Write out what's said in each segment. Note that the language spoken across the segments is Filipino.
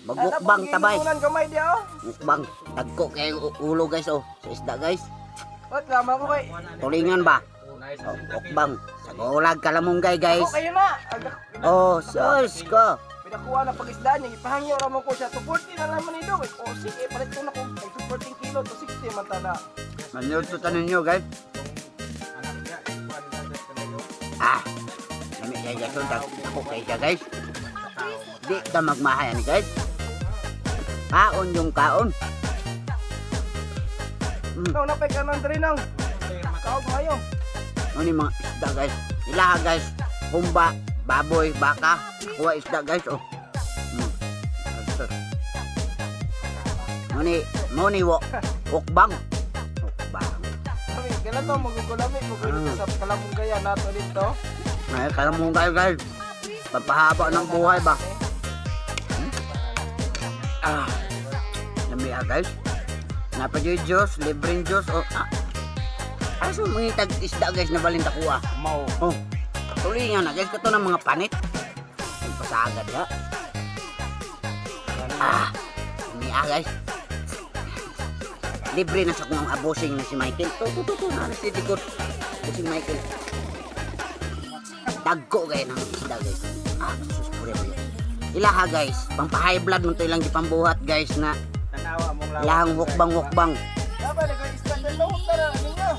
Magmukbang tabay. Ano kamay dia oh? Mukbang. Tagko kay ulo guys oh. Sa isda guys. Wat lama ko kay. Tulingan ba? Oh, mukbang. Sa gulag kalamunggay guys. Ako kayo na. Oh, sus ko. Pinakuha na pag-isda niya, ipahangyo ra mo ko siya. 240 na naman ni Dog. O sige, palit ko na ko. Ay 240 kilo to 60 man tada. Manood to tanin nyo guys. Ah. Nami kay guys. Ako kay siya guys. Di ka magmahaya ni guys. Kaon yung kaon. Ikaw na pay kanon diri nang. Kaog mayo. Ano ni mga isda guys. Ilaha guys. Humba, baboy, baka. Kuha isda guys oh. Muni wokbang. Wokbang. Kami kailan to magugulami sa Kalamunggaya nato dito. Ay, kalamunggay guys. Papahaba ng buhay ba? Ah. Namiya guys. Napadyo Diyos, libreng Diyos oh. Aso mga tag isda guys na balinta kuha. Mau. Oh. Tulingan na guys kato ng mga panit. Pasagad ya. Ah. Namiya guys. Libre na sa kung abusing na si Michael. Tutututu na si Tikot. Si Michael. Dagko gaya ng isda guys. Ah, sus pure. Ilaha guys. Pampahay blood mo ito ilang ipambuhat guys na ilahang hukbang. Dapat nag-isda na loob tara ninyo.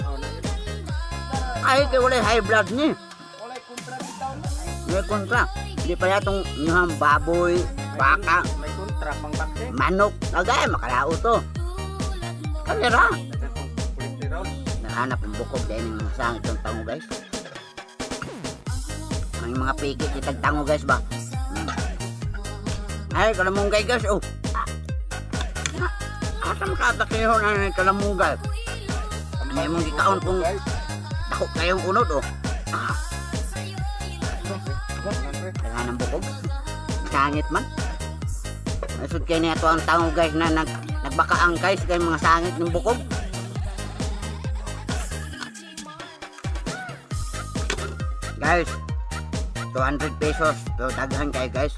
Ay, kaya wala high blood ni. Wala kontra bitaw na. May kontra. Hindi pa yatong nyuhang baboy, baka, May kontra pang bakte. manok. Agay, makalao to. Kalera. Nahanap ang bukog dahil ng mga sangit ng tango guys. Ang mga pikit itag tango guys ba. Ay, kalamunggay guys. Oh. Asa makatakiho na kalamunggay. Ano yung gikaon kung dako kayong unod oh. Kaya ng bukog. Sangit man. Nasud kayo niya ito ang tango guys na nagbakaang guys kay mga sangit ng bukog. Guys, 200 pesos. So, daghan kayo guys.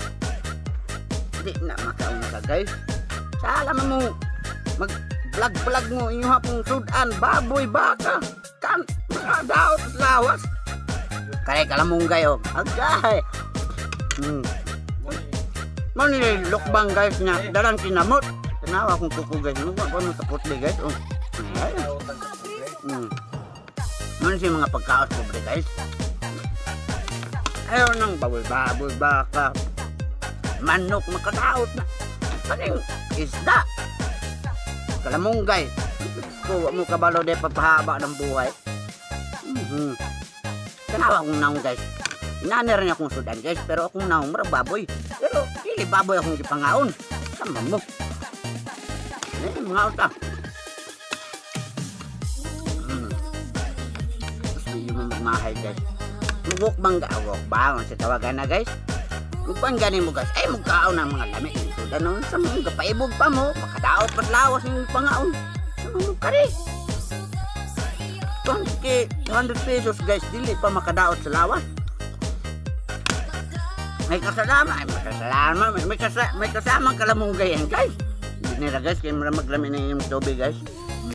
Hindi na makauna ka guys. Sala mo mag-vlog mo inyo hapong sudan, baboy, baka, kan, makadaot, lawas. Kaya kalamunggay oh. Agay. Mani lukbang guys nga dalang kinamot. Tanawa kong kuko guys. Ano ba ano sa putli guys? Oh. Mani siya mga pagkaos pobre guys. Ayaw nang baboy baka. Manok makadaot na. Kaning isda. Kalamunggay. Kuha mo kabalo de papahaba ng buhay. Tanawa kong naong guys. Inani rin akong sudan guys, pero akong naong marang baboy. Pero hindi baboy akong ipangaon. Sama mo. Eh, mga uta. Tapos hindi mo magmahay guys. Mugukbang gawok sa tawagan na guys. Mugpang ganin mo guys. Ay, mugkaon ang mga lamig. Sudan nun sa mga kapaibog pa mo. Makadaot pat lawas yung pangaon. Sa mga kari. 200 pesos guys. Dili pa makadaot sa lawas. May kasama kalamunggay yan guys. Hindi nila guys, kaya maglami na yung tubig guys.